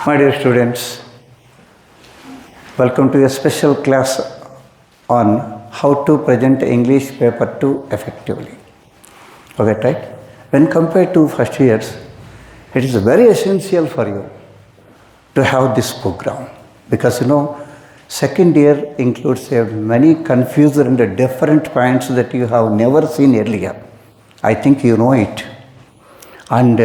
My dear students, welcome to a special class on how to present English paper 2 effectively. Okay, right? When compared to first years, it is very essential for you to have this program because second year includes many confused and different points that you have never seen earlier. I think you know it. And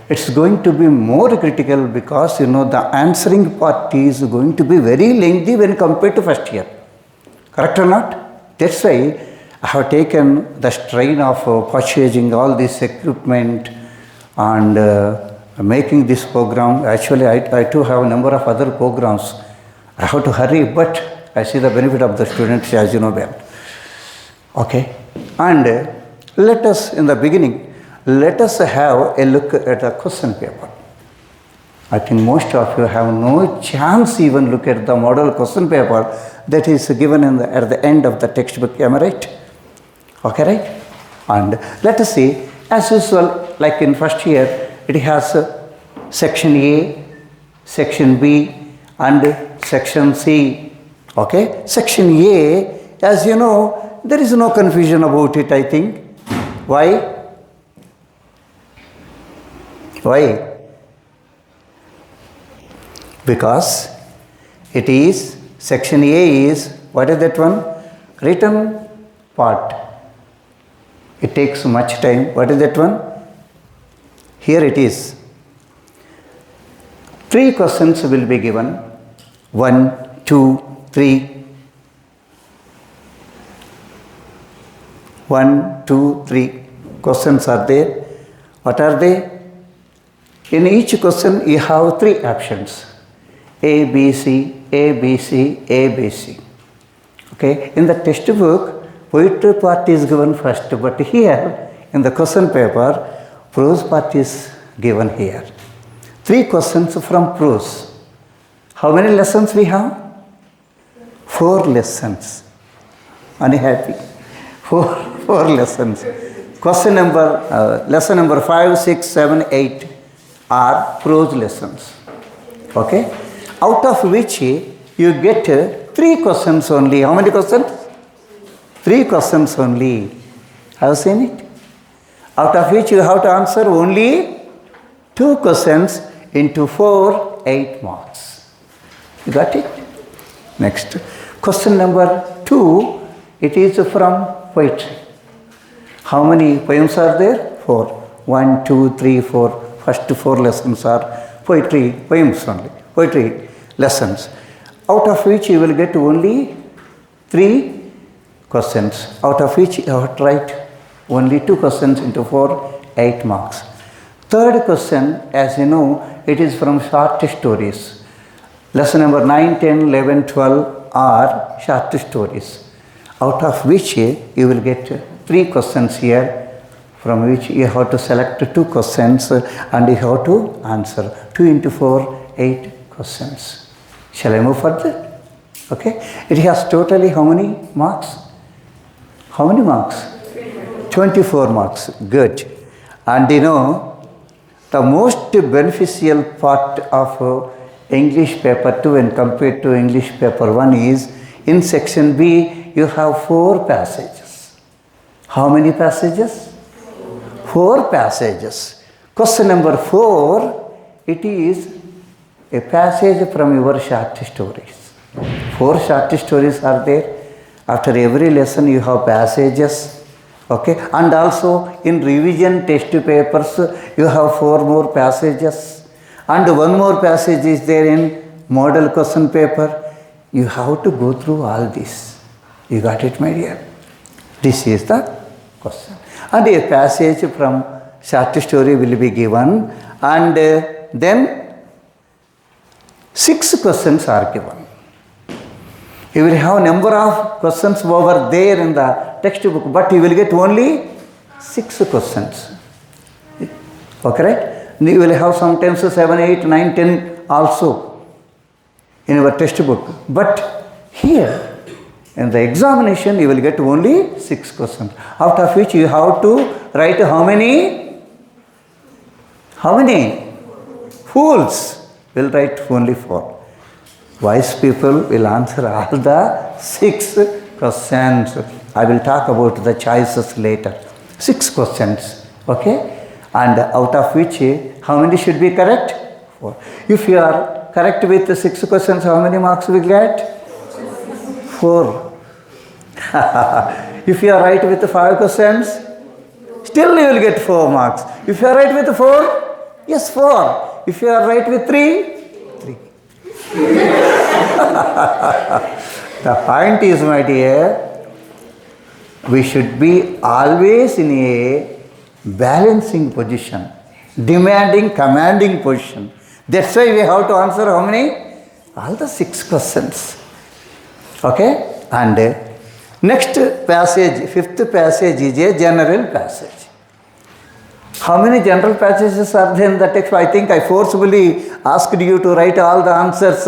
it's going to be more critical because the answering part is going to be very lengthy when compared to first year. Correct or not? That's why I have taken the strain of purchasing all this equipment and making this program. Actually, I too have a number of other programs. I have to hurry, but I see the benefit of the students, as you know well. Okay? And let us, in the beginning, let us have a look at the question paper. I think most of you have no chance even look at the model question paper that is given at the end of the textbook. Am I right? Okay, right? And let us see, as usual, like in first year, it has section A, section B, and section C. Okay? Section A, as you know, there is no confusion about it, I think. Why? Why? Because it is, section A is, what is that one? Written part. It takes much time. What is that one? Here it is. 3 questions will be given. 1, 2, 3. 1, 2, 3 questions are there. What are they? In each question, you have 3 options. A, B, C, A, B, C, A, B, C. Okay? In the textbook, poetry part is given first, but here, in the question paper, prose part is given here. 3 questions from prose. How many lessons we have? 4 lessons. Unhappy. 4 lessons. Question number, lesson number 5, 6, 7, 8 are prose lessons. Okay? Out of which you get 3 questions only. How many questions? 3 questions only. Have you seen it? Out of which you have to answer only 2 questions into 4, 8 marks. You got it? Next. Question number 2, it is from poetry. How many poems are there? 4. 1, 2, 3, 4. First 4 lessons are poetry, poems only, poetry lessons. Out of which you will get only 3 questions. Out of which you have to write only 2 questions into 4, 8 marks. Third question, as you know, it is from short stories. Lesson number 9, 10, 11, 12 are short stories. Out of which you will get 3 questions here, from which you have to select 2 questions and you have to answer. 2 into 4, 8 questions. Shall I move further? Okay. It has totally how many marks? How many marks? 24 marks. Good. And the most beneficial part of English paper 2 when compared to English paper 1 is, in section B, you have 4 passages. How many passages? 4 passages. Question number 4, it is a passage from your short stories. 4 short stories are there. After every lesson you have passages. Okay. And also in revision test papers you have 4 more passages. And 1 more passage is there in model question paper. You have to go through all this. You got it, my dear? This is the question. And a passage from short story will be given, and then 6 questions are given. You will have number of questions over there in the textbook, but you will get only 6 questions. Okay, right? You will have sometimes 7, 8, 9, 10 also in your textbook. But here, in the examination, you will get only 6 questions, out of which you have to write how many? How many? Fools. will write only 4. Wise people will answer all the 6 questions. I will talk about the choices later. 6 questions, okay? And out of which, how many should be correct? 4. If you are correct with the 6 questions, how many marks will get? 4. If you are right with the 5 questions, still you will get 4 marks. If you are right with 4, yes, 4. If you are right with 3, 3. The point is, my dear, we should be always in a balancing position, demanding, commanding position. That's why we have to answer how many? All the 6 questions. Okay? And next passage, 5th passage is a general passage. How many general passages are there in the text? I think I forcibly asked you to write all the answers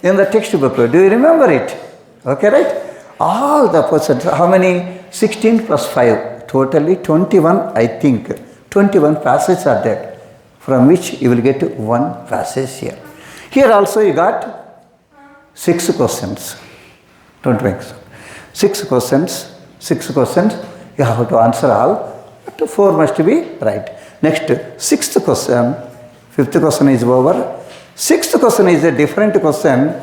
in the textbook. Do you remember it? Okay, right? All the persons. How many? 16 plus 5. Totally 21, I think. 21 passages are there, from which you will get 1 passage here. Here also you got 6 questions. Don't make so. 6 questions. 6 questions. You have to answer all. 4 must be right. Next, 6th question. 5th question is over. 6th question is a different question.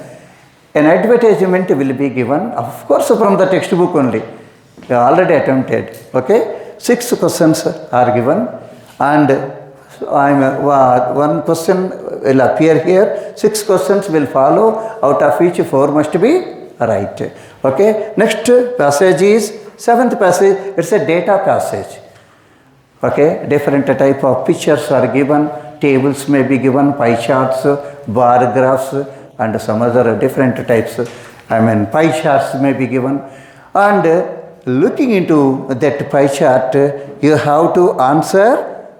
An advertisement will be given, of course, from the textbook only. You already attempted. Okay? 6 questions are given, and one question will appear here. 6 questions will follow, out of which 4 must be right. Okay? Next passage is 7th passage. It's a data passage. Okay, different type of pictures are given, tables may be given, pie charts, bar graphs, and some other different types. Pie charts may be given. And looking into that pie chart, you have to answer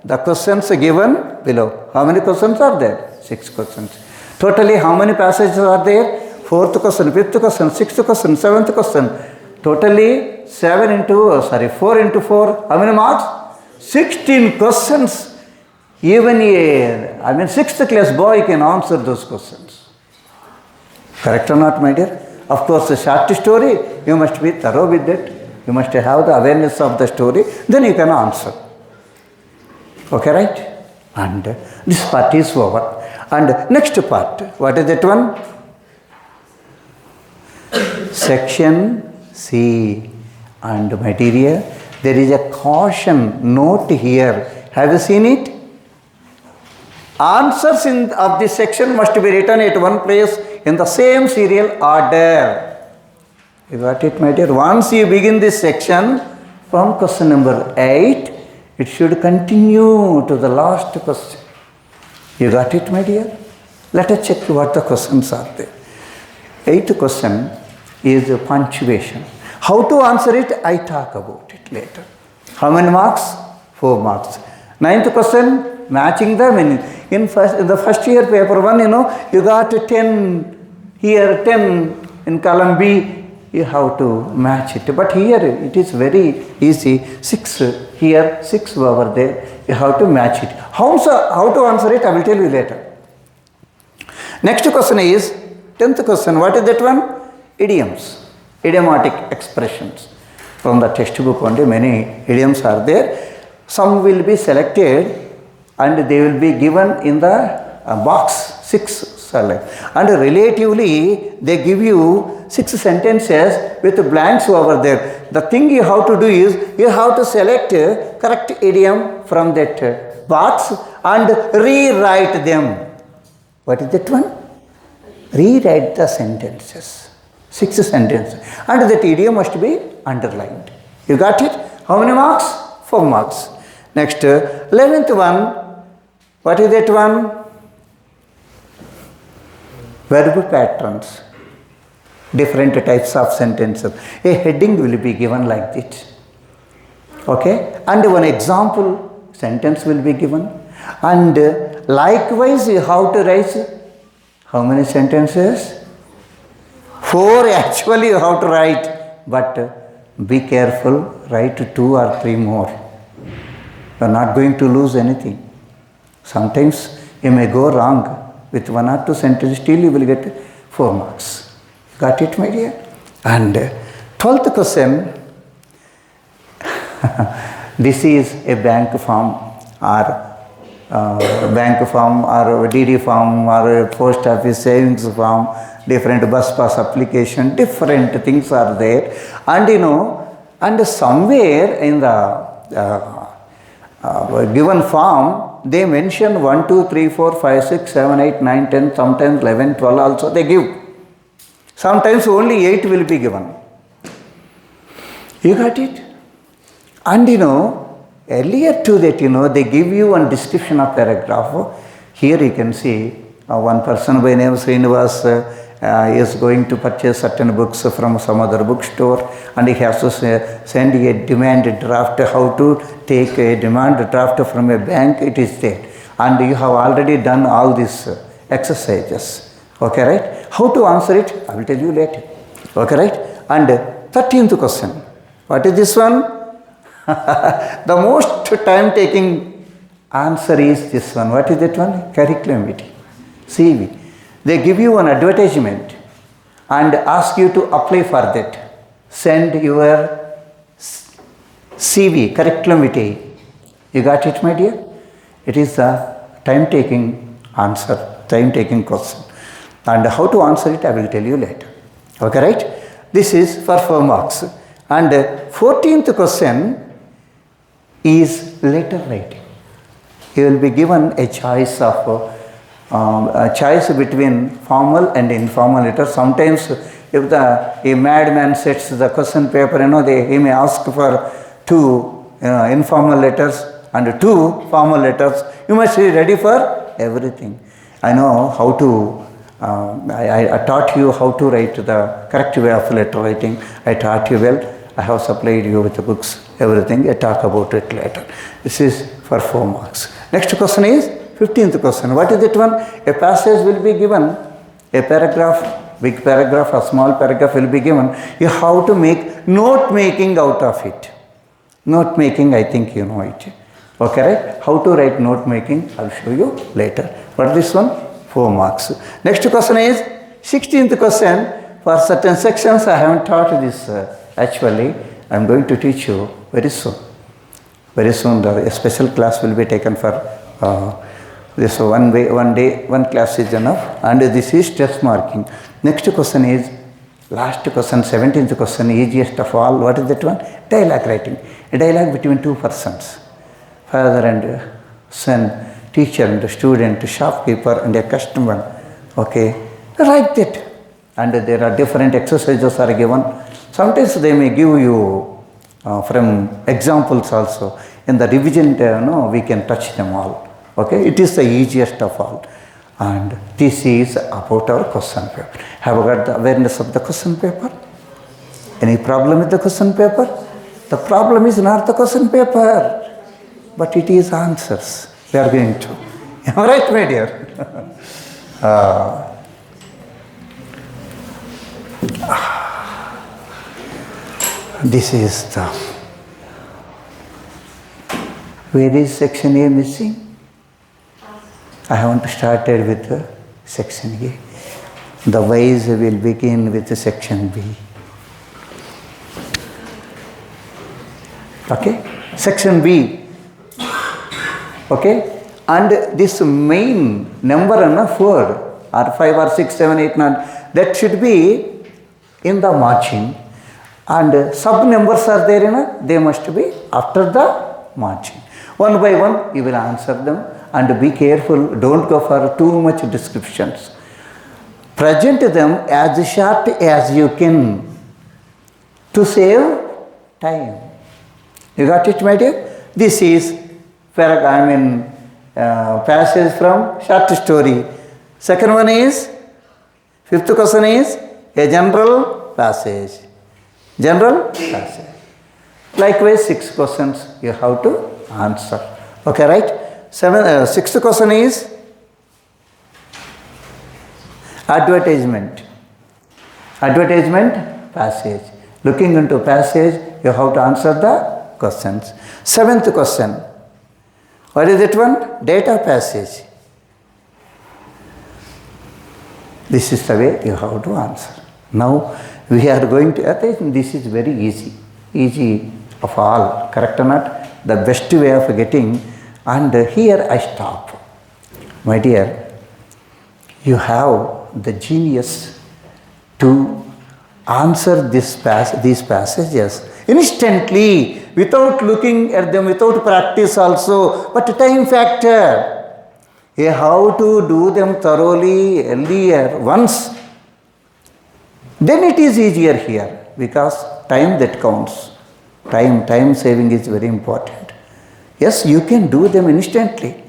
the questions given below. How many questions are there? 6 questions. Totally, how many passages are there? 4th question, 5th question, 6th question, 7th question. Totally 4 into 4. How many marks? 16 questions. Even a 6th class boy can answer those questions. Correct or not, my dear? Of course, a short story, you must be thorough with it. You must have the awareness of the story. Then you can answer. Okay, right? And this part is over. And next part, what is that one? Section C. And my dear, there is a caution note here. Have you seen it? Answers of this section must be written at one place in the same serial order. You got it, my dear? Once you begin this section from question number 8, it should continue to the last question. You got it, my dear? Let us check what the questions are there. 8th question is punctuation. How to answer it, I talk about it later. How many marks? 4 marks. 9th question, matching the meaning. In the first year paper 1, you got 10 here, 10 in column B. You have to match it. But here it is very easy. 6 here, 6 over there. You have to match it. How to answer it, I will tell you later. Next question is 10th question. What is that one? Idioms. Idiomatic expressions. From the textbook only, many idioms are there. Some will be selected and they will be given in the box, 6 and relatively they give you 6 sentences with blanks over there. The thing you have to do is you have to select correct idiom from that box and rewrite them. What is that one? Rewrite the sentences. 6 sentences. And that idiom must be underlined. You got it? How many marks? 4 marks. Next, 11th one. What is that one? Verb patterns. Different types of sentences. A heading will be given like this. Okay? And one example sentence will be given. And likewise, you have to write how many sentences? 4 actually you have to write. But be careful, write 2 or 3 more. You are not going to lose anything. Sometimes you may go wrong with 1 or 2 sentences, still you will get 4 marks. Got it, my dear? And 12th question, this is a bank form or DD form or a post office savings form, different bus pass application, different things are there. And and somewhere in the given form, they mention 1, 2, 3, 4, 5, 6, 7, 8, 9, 10, sometimes 11, 12 also they give. Sometimes only 8 will be given. You got it? And earlier to that, they give you one description of paragraph. Here you can see one person by name Srinivas is going to purchase certain books from some other bookstore, and he has to send a demand draft. How to take a demand draft from a bank, it is there. And you have already done all these exercises. Okay, right? How to answer it, I will tell you later. Okay, right? And 13th question. What is this one? The most time-taking answer is this one. What is that one? Curriculum vitae. CV. They give you an advertisement and ask you to apply for that. Send your CV, curriculum vitae. You got it, my dear? It is the time-taking answer, time-taking question. And how to answer it, I will tell you later. Okay, right? This is for 4 marks. And 14th question is letter writing. You will be given a choice of between formal and informal letters. Sometimes if a madman sets the question paper, he may ask for 2 informal letters and 2 formal letters. You must be ready for everything. I know how to, I taught you how to write the correct way of letter writing. I taught you well. I have supplied you with the books, everything. I talk about it later. This is for 4 marks. Next question is 15th question. What is that one? A passage will be given, a paragraph, big paragraph or small paragraph will be given. You have to make note making out of it. Note making, I think you know it. Okay, right? How to write note making, I will show you later. What is this one? 4 marks. Next question is 16th question. For certain sections, I haven't taught this actually. I am going to teach you very soon. Very soon, a special class will be taken for this one day, one class is enough. And this is test marking. Next question is, last question, 17th question, easiest of all. What is that one? Dialogue writing. A dialogue between 2 persons. Father and son, teacher and student, shopkeeper and a customer. Okay, write that. And there are different exercises are given. Sometimes they may give you from examples also. In the revision, we can touch them all. Okay, it is the easiest of all. And this is about our question paper. Have you got the awareness of the question paper? Any problem with the question paper? The problem is not the question paper, but it is answers. We are going to. Am I right, my dear? This is the. Where is section A missing? I haven't started with section A. The whys will begin with section B. Okay? Section B. Okay? And this main number 4 or 5 or 6, 7, 8, 9, that should be in the margin. And sub numbers are there, they must be after the margin. One by one, you will answer them. And be careful, don't go for too much descriptions. Present them as short as you can to save time. You got it, my dear? This is passage from short story. Second one is, 5th question is a general passage. General passage. Likewise, 6 questions you have to answer. Okay, right? 6th question is advertisement. Advertisement passage. Looking into passage, you have to answer the questions. 7th question. What is that one? Data passage. This is the way you have to answer. Now we are going to, I think this is very easy of all, correct or not? The best way of getting, and here I stop. My dear, you have the genius to answer these passages instantly, without looking at them, without practice also, but time factor. You have to do them thoroughly earlier once. Then it is easier here, because time that counts. Time saving is very important. Yes, you can do them instantly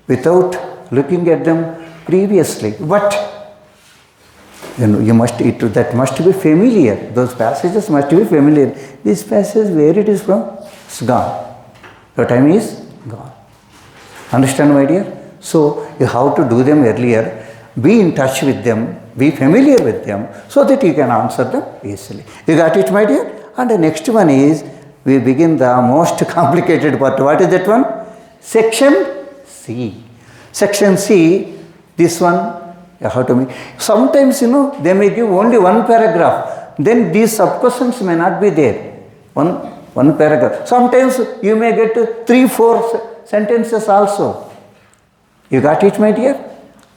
without looking at them previously, but you must, that must be familiar. Those passages must be familiar. This passage, where it is from? It's gone. Your time is gone. Understand, my dear? So you have to do them earlier. Be in touch with them. Be familiar with them so that you can answer them easily. You got it, my dear? And the next one is, we begin the most complicated part. What is that one? Section C. Section C, this one, you have to make. Sometimes, they may give only one paragraph. Then these sub-questions may not be there. One paragraph. Sometimes you may get 3-4 sentences also. You got it, my dear?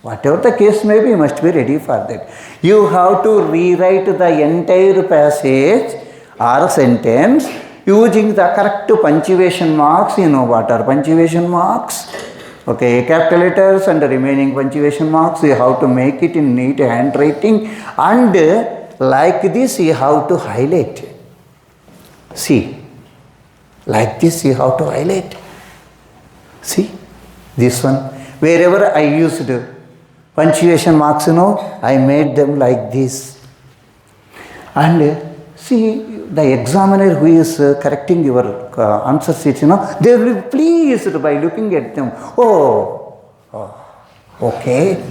Whatever the case may be, you must be ready for that. You have to rewrite the entire passage or sentence using the correct punctuation marks. You know what are punctuation marks? Okay, capital letters and the remaining punctuation marks, you have to make it in neat handwriting, and like this you have to highlight. See, like this you have to highlight. See, this one, wherever I used punctuation marks, I made them like this. And see, the examiner who is correcting your answer sheets, they will be pleased by looking at them. Okay.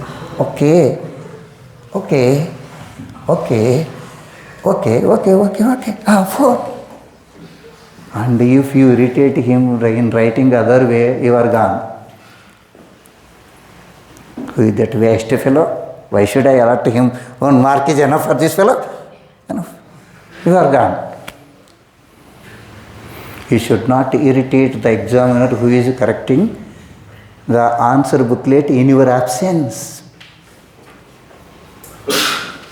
Four. And if you irritate him in writing other way, you are gone. Who is that waste fellow? Why should I allot to him? 1 mark is enough for this fellow? Enough. You are gone. You should not irritate the examiner who is correcting the answer booklet in your absence.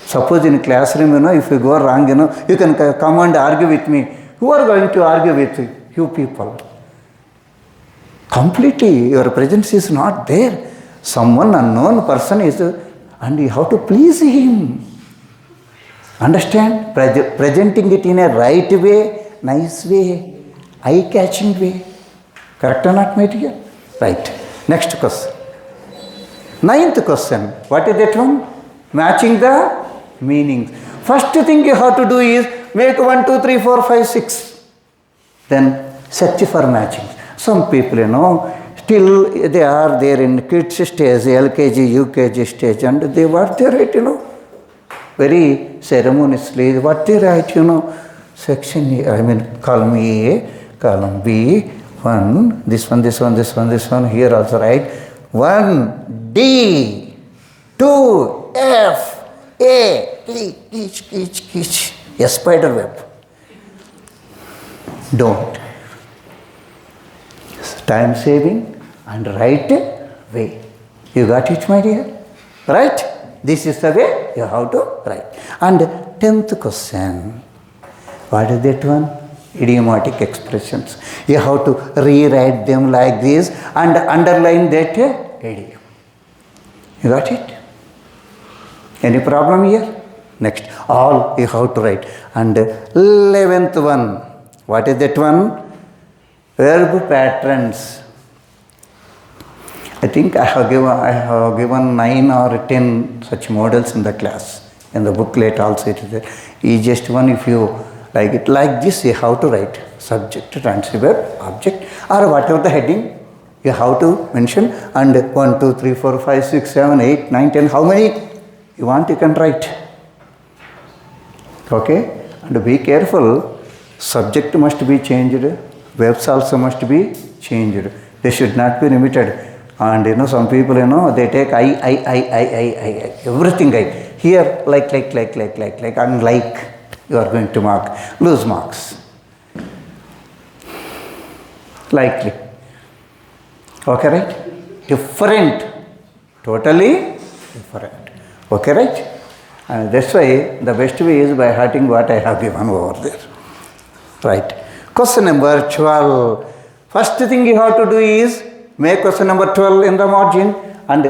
Suppose in classroom, if you go wrong, you can come and argue with me. Who are going to argue with you people? Completely, your presence is not there. Someone unknown person is, and you have to please him. Understand? Presenting it in a right way, nice way, eye-catching way. Correct or not, my dear? Right. Next question. 9th question. What is that one? Matching the meanings. First thing you have to do is make 1, 2, 3, 4, 5, 6. Then search for matching. Some people, still they are there in kids stage, LKG, UKG stage, and they what they write, very ceremoniously, what they write, section A, column A, column B, 1, this one, here also write 1, D, 2, F, A, each, a spider web. Don't. Time saving and right way. You got it, my dear? Right? This is the way you have to write. And 10th question. What is that one? Idiomatic expressions. You have to rewrite them like this and underline that idiom. You got it? Any problem here? Next, all you have to write. And 11th one. What is that one? Verb patterns. I think I have given 9 or 10 such models in the class. In the booklet also it is the easiest one. If you like it like this, you have to write subject, transitive verb, object, or whatever the heading you have to mention. And 1, 2, 3, 4, 5, 6, 7, 8, 9, 10, how many you want you can write. Okay? And be careful, subject must be changed, verbs also must be changed. They should not be limited. And some people, they take I, everything I. Here, like, unlike, you are going to lose marks. Likely. Okay, right? Different. Totally different. Okay, right? And that's why the best way is by hurting what I have given over there. Right. Question number 12. First thing you have to do is make question number 12 in the margin, and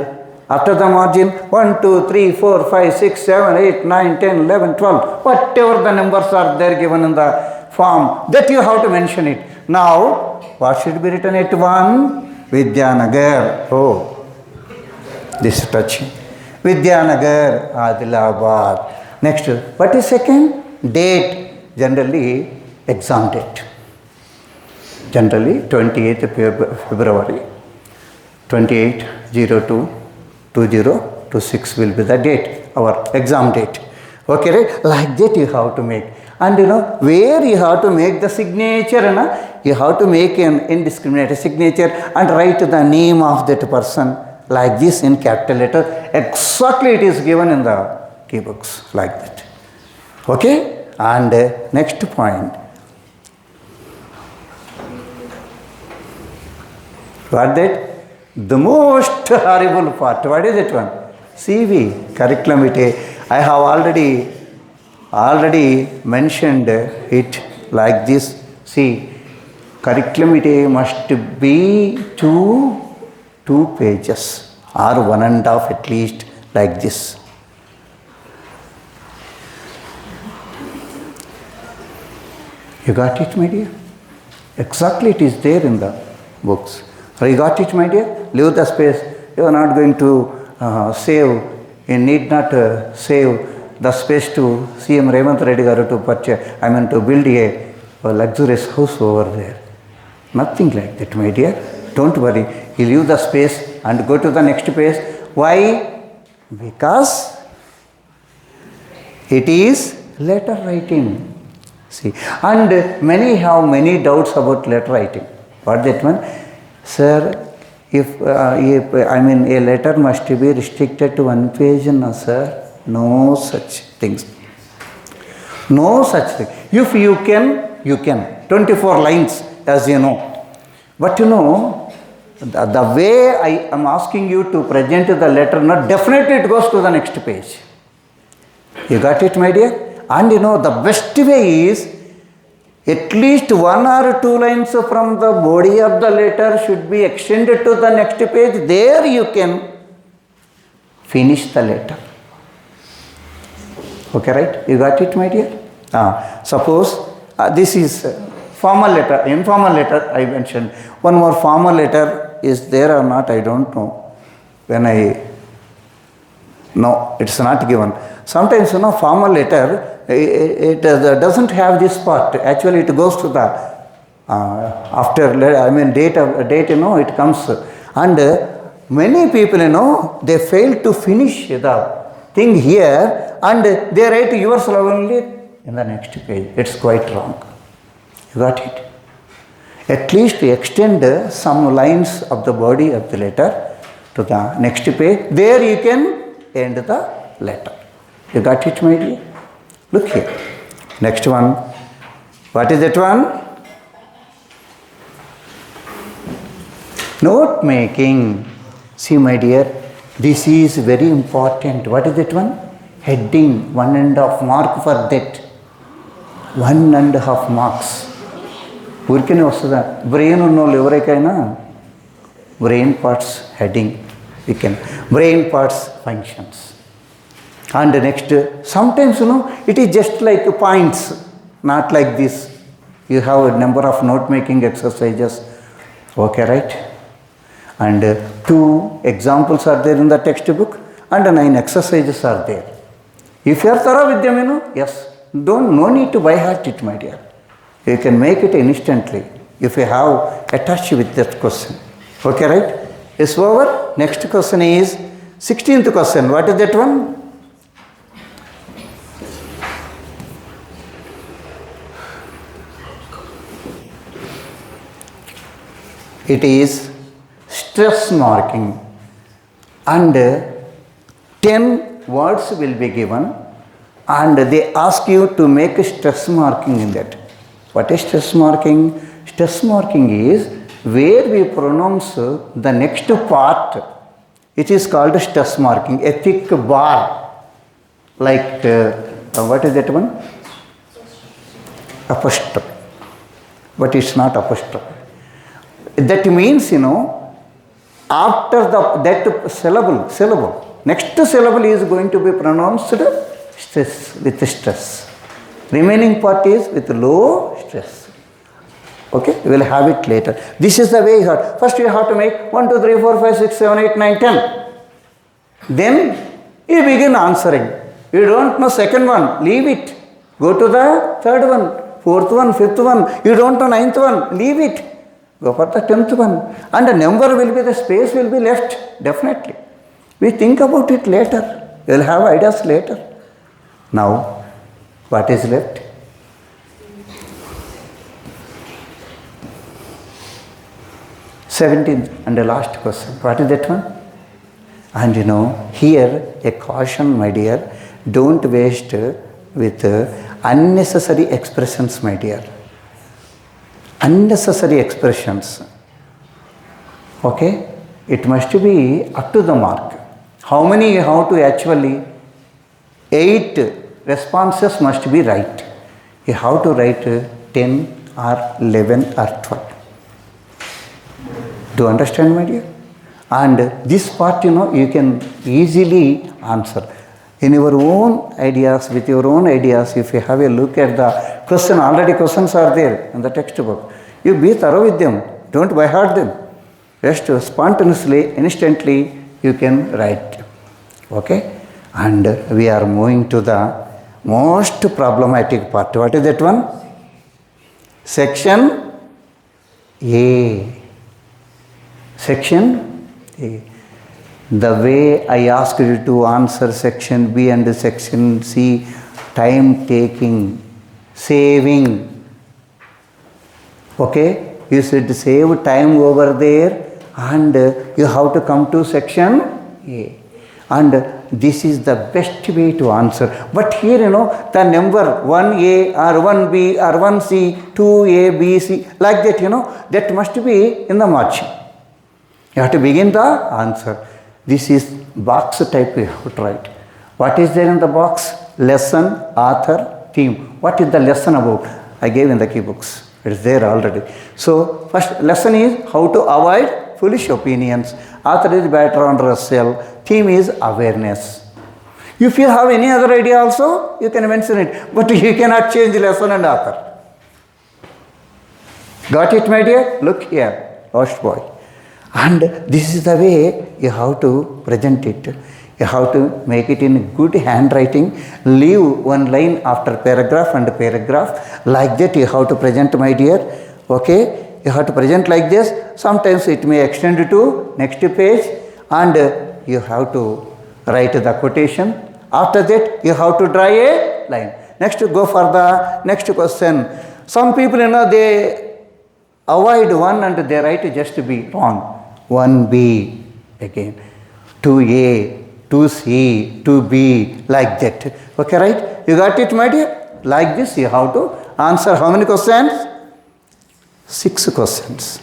after the margin 1, 2, 3, 4, 5, 6, 7, 8, 9, 10, 11, 12, whatever the numbers are there given in the form, that you have to mention it. Now, what should be written at 1? Vidyanagar. Oh, this is touching. Vidyanagar, Adilabad. Next, what is second? Date. Generally, exam date. Generally, 28th February. 28/02/2026 will be the date, our exam date. Okay, right? Like that you have to make. And where you have to make the signature, you have to make an indiscriminate signature and write the name of that person like this in capital letter. Exactly it is given in the key books like that. Okay? And next point. What that? The most horrible part. What is that one? CV, curriculum vitae. I have already mentioned it like this. See, curriculum vitae must be two pages or 1.5 at least, like this. You got it, my dear? Exactly it is there in the books. You got it, my dear? Leave the space. You are not going to save. You need not save the space to CM Revanth Reddy garu to purchase. To build a luxurious house over there. Nothing like that, my dear. Don't worry. You leave the space and go to the next page. Why? Because it is letter writing. See, and many have many doubts about letter writing. What that mean? Sir, if a letter must be restricted to 1 page, no, sir. No such things. No such thing. If you can. 24 lines, as you know. But the way I am asking you to present the letter, definitely it goes to the next page. You got it, my dear? And the best way is at least 1 or 2 lines from the body of the letter should be extended to the next page. There you can finish the letter. Okay, right? You got it, my dear? Suppose this is formal letter, informal letter I mentioned. One more formal letter is there or not, I don't know. No, it's not given. Sometimes, formal letter, it doesn't have this part. Actually, it goes to the after, date, it comes. And many people, they fail to finish the thing here and they write yours only in the next page. It's quite wrong. You got it? At least extend some lines of the body of the letter to the next page. There you can end the letter. You got it, my dear? Look here. Next one. What is that one? Note making. See, my dear, this is very important. What is that one? Heading. 1.5 mark for that. 1.5 marks. ఊరికనే వస్తుందా brain ఉన్నోళ్ళు ఎవరికైనా brain parts heading you can brain parts functions and next sometimes it is just like points not like this you have a number of note making exercises okay right and 2 examples are there in the textbook and 9 exercises are there. If you are thorough with them, yes, no need to by heart it, my dear. You can make it instantly if you have attached with that question. Okay, right? It's over. Next question is 16th question. What is that one? It is stress marking, and 10 words will be given, and they ask you to make a stress marking in that. What is stress marking? Stress marking is where we pronounce the next part. It is called stress marking, a thick bar, like what is that one? Apostrophe. But it's not apostrophe. That means, after that syllable, next syllable is going to be pronounced stress, with stress. Remaining part is with low stress. Okay, we will have it later. This is the way you have. First you have to make 1, 2, 3, 4, 5, 6, 7, 8, 9, 10. Then you begin answering. You don't know second one, leave it. Go to the third one, fourth one, fifth one. You don't know ninth one, leave it. Go for the 10th one. And the number will be, the space will be left, definitely. We think about it later. We will have ideas later. Now, what is left? 17th and the last question. What is that one? And here a caution, my dear, don't waste with unnecessary expressions, my dear. Unnecessary expressions. Okay? It must be up to the mark. How many you have to actually? 8 responses must be right. You have to write 10 or 11 or 12. Do you understand, my dear? And this part, you can easily answer. In your own ideas, with your own ideas, if you have a look at the question, already questions are there in the textbook. You be thorough with them. Don't by heart them. Just spontaneously, instantly, you can write. Okay? And we are moving to the most problematic part. What is that one? Section A. Section A. The way I asked you to answer section B and section C, time taking, saving. Okay? You should save time over there, and you have to come to section A. And this is the best way to answer. But here, the number 1A or 1B or 1C, 2A, B, C, like that, that must be in the margin. You have to begin the answer. This is box type you have to write. What is there in the box? Lesson, author, theme. What is the lesson about? I gave in the key books. It is there already. So, first lesson is how to avoid foolish opinions. Author is Bertrand Russell. Theme is awareness. If you have any other idea also, you can mention it. But you cannot change lesson and author. Got it, my dear? Look here, lost boy. And this is the way you have to present it. You have to make it in good handwriting. Leave one line after paragraph and paragraph. Like that you have to present, my dear. Okay? You have to present like this. Sometimes it may extend to next page, and you have to write the quotation. After that you have to draw a line. Next go for the next question. Some people, they avoid one and they write just B, wrong. 1B again, 2A, 2C, 2B, like that. Okay, right? You got it, my dear? Like this you have to answer how many questions? 6 questions.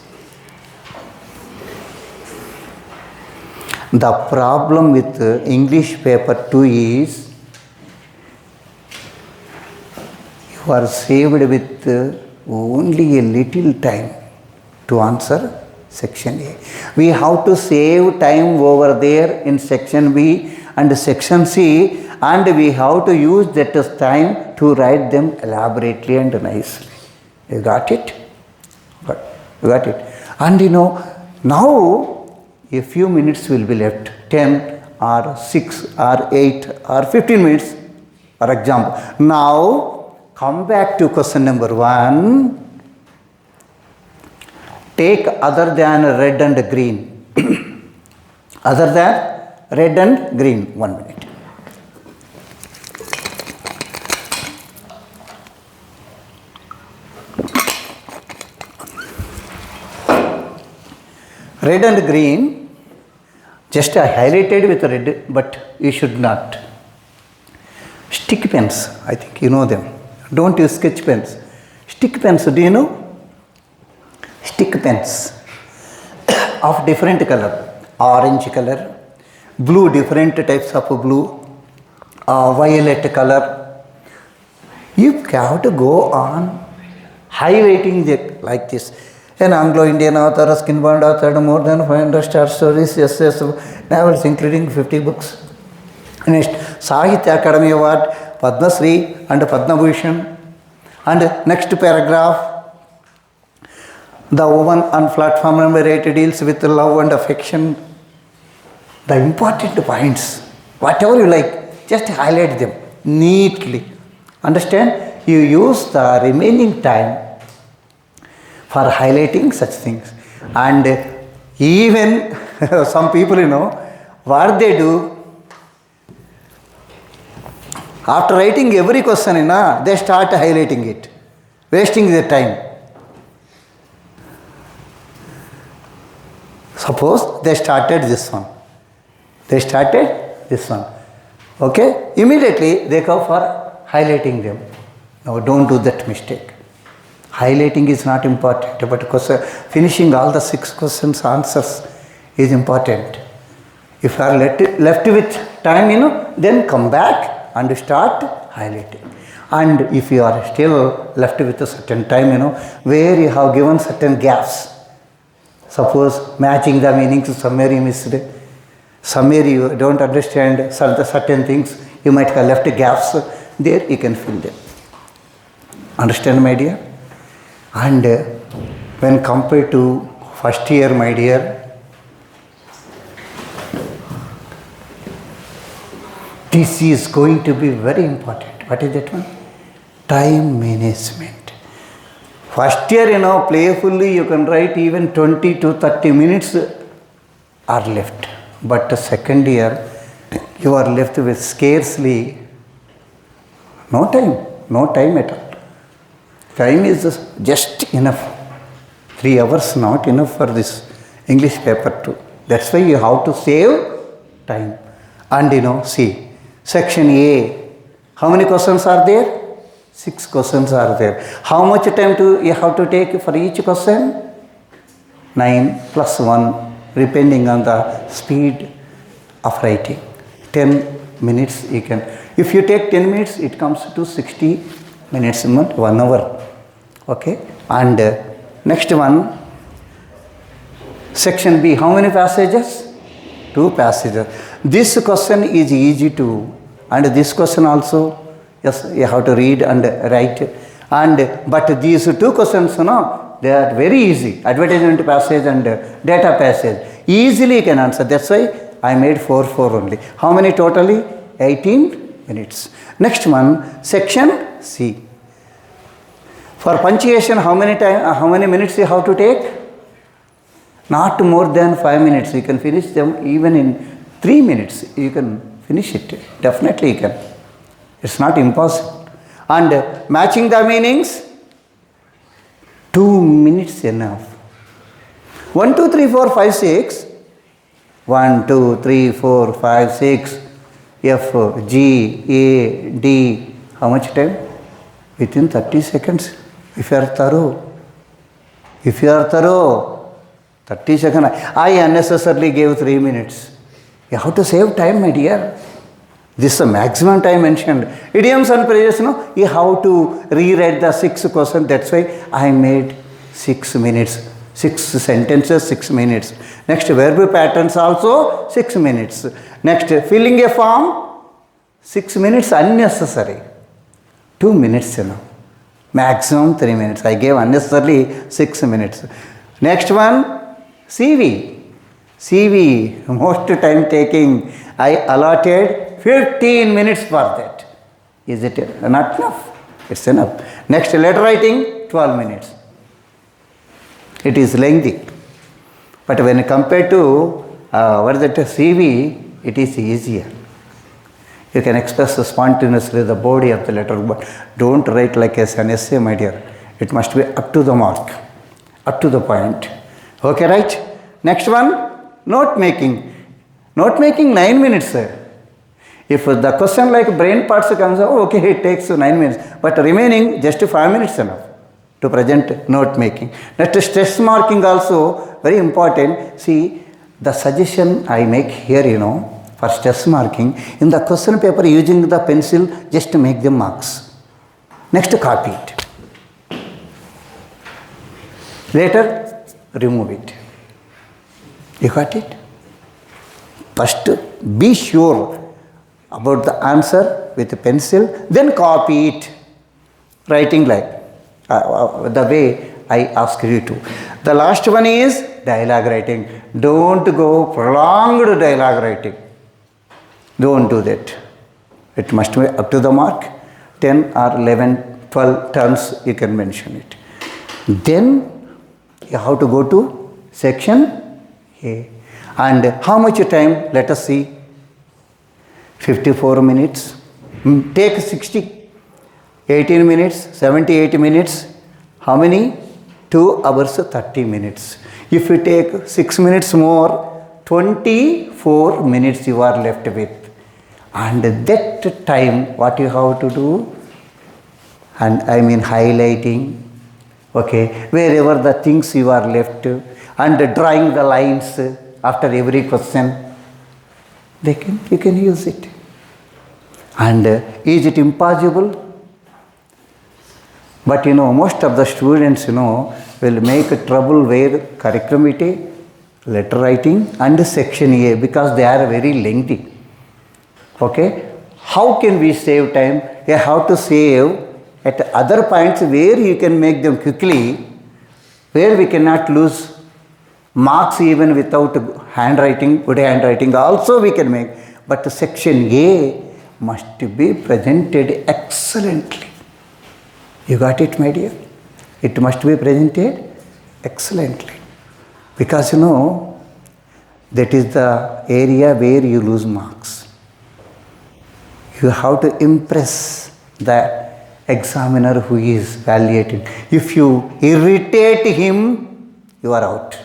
The problem with English paper 2 is you are saved with only a little time to answer section A. We have to save time over there in section B and section C, and we have to use that time to write them elaborately and nicely. You got it? You got it? And now a few minutes will be left, 10 or 6 or 8 or 15 minutes, for example. Now come back to question number 1. Take other than red and green. Other than red and green. 1 minute. Red and green, just I highlighted with red, but you should not. Stick pens, I think you know them. Don't use sketch pens. Stick pens, do you know? Stick pens of different color, orange color, blue, different types of blue, violet color. You have to go on highlighting it like this. An Anglo-Indian author, a skin-bound author, more than 500 short stories, essays, novels, including 50 books. Next, Sahitya Academy Award, Padma Shri and Padma Bhushan. And next paragraph, the woman on platform number 8 deals with love and affection. The important points, whatever you like, just highlight them neatly. Understand? You use the remaining time for highlighting such things. And even some people, what they do, after writing every question, they start highlighting it, wasting their time. Suppose they started this one. Okay? Immediately they go for highlighting them. No, don't do that mistake. Highlighting is not important, but finishing all the 6 questions answers is important. If you are left with time, then come back and start highlighting. And if you are still left with a certain time, where you have given certain gaps, suppose matching the meanings somewhere you missed, somewhere you don't understand certain things, you might have left gaps, there you can fill them. Understand, my dear? And when compared to first year, my dear, this is going to be very important. What is that one? Time management. First year, playfully you can write even 20 to 30 minutes are left. But the second year, you are left with scarcely no time at all. Time is just enough. 3 hours not enough for this English paper too. That's why you have to save time. And see, section A, how many questions are there? 6 questions are there. How much time you have to take for each question? 9 plus 1, depending on the speed of writing. 10 minutes you can. If you take 10 minutes, it comes to 60 minutes, 1 hour. Okay? And next one, section B, how many passages? 2 passages. This question is easy to, and this question also, yes, you have to read and write. But these 2 questions, they are very easy. Advertisement passage and data passage. Easily you can answer. That's why I made 4 only. How many totally? 18 minutes. Next one, section C. For punctuation, how many minutes you have to take? Not more than 5 minutes. You can finish them even in 3 minutes. You can finish it. Definitely you can. It's not impossible. And matching the meanings, 2 minutes enough. 1, 2, 3, 4, 5, 6. 1, 2, 3, 4, 5, 6. F, G, A, D. How much time? Within 30 seconds. If you are thorough. 30 seconds. I unnecessarily gave 3 minutes. You have to save time, my dear. This is the maximum time mentioned. Idioms and phrases, you have to rewrite the 6 questions. That's why I made 6 minutes. 6 sentences, 6 minutes. Next, verb patterns also 6 minutes. Next, filling a form, 6 minutes unnecessary. 2 minutes, Maximum 3 minutes. I gave unnecessarily 6 minutes. Next one, CV. CV, most time taking. I allotted 15 minutes for that. Is it not enough? It's enough. Next, letter writing, 12 minutes. It is lengthy. But when compared to CV, it is easier. You can express spontaneously the body of the letter, but don't write like an essay, my dear. It must be up to the mark, up to the point. Okay, right? Next one, note making. Note making 9 minutes, sir. If the question like brain parts comes, oh, okay, it takes 9 minutes. But remaining just 5 minutes enough to present note making. Next, stress marking also very important. See, the suggestion I make here, for stress marking, in the question paper using the pencil, just make the marks. Next, copy it. Later, remove it. You got it? First, be sure about the answer with a pencil, then copy it. Writing like the way I asked you to. The last one is dialogue writing. Don't go prolonged dialogue writing. Don't do that. It must be up to the mark. 10 or 11, 12 terms you can mention it. Then you have to go to section A. And how much time? Let us see. 54 minutes. Take 60. 18 minutes, 78 minutes. How many? 2 hours 30 minutes. If you take 6 minutes more, 24 minutes you are left with. And that time, what you have to do? And I mean highlighting, okay, wherever the things you are left, and drawing the lines after every question, you can use it. And is it impossible? But most of the students, will make trouble where curriculum vitae, letter writing and section A, because they are very lengthy. Okay? How can we save time? You have to save at other points where you can make them quickly, where we cannot lose marks even without handwriting, good handwriting also we can make. But section A must be presented excellently. You got it, my dear? It must be presented excellently. Because that is the area where you lose marks. You have to impress the examiner who is evaluating. If you irritate him, you are out.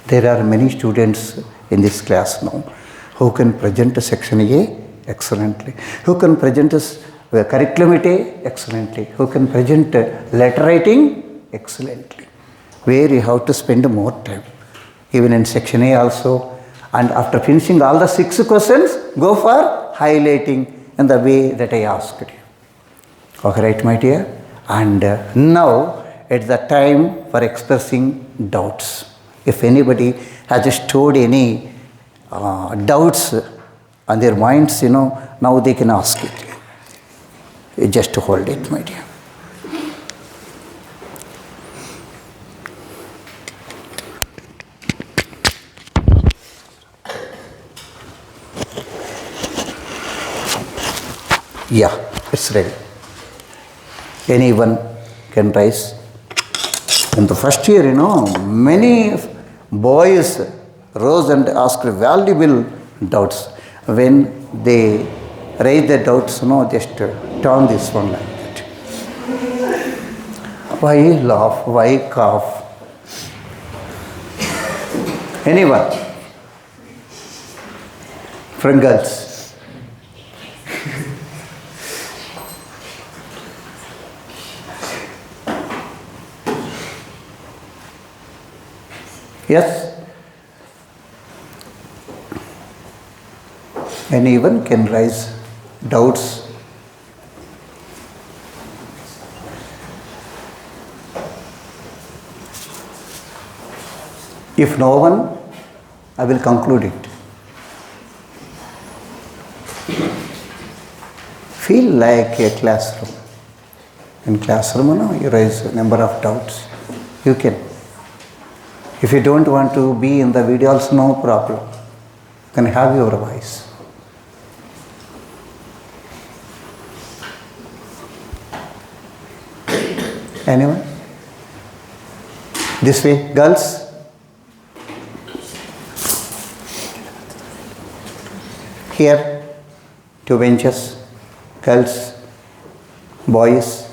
There are many students in this class now who can present section A excellently, who can present curriculum vitae excellently, who can present letter writing excellently, where you have to spend more time, even in section A also. And after finishing all the 6 questions, go for highlighting in the way that I asked you. Okay, right, my dear? And now it's the time for expressing doubts. If anybody has stored any doubts on their minds, now they can ask it. You just hold it, my dear. Yeah, it's ready. Anyone can raise. In the first year, many boys rose and asked valuable doubts. When they raise the doubts, just turn this one like that. Why laugh? Why cough? Anyone? From girls? Yes? Anyone can raise doubts. If no one, I will conclude it. Feel like a classroom. In classroom, you raise a number of doubts. You can. If you don't want to be in the video, also no problem. You can have your voice. Anyone? This way, girls. Here, 2 benches, girls, boys.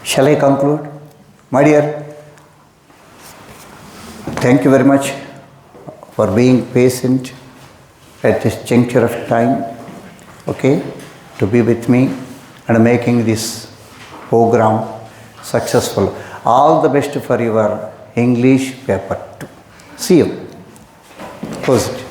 Shall I conclude? My dear, thank you very much for being patient at this juncture of time, okay, to be with me and making this program successful. All the best for your English paper 2. See you. Close it.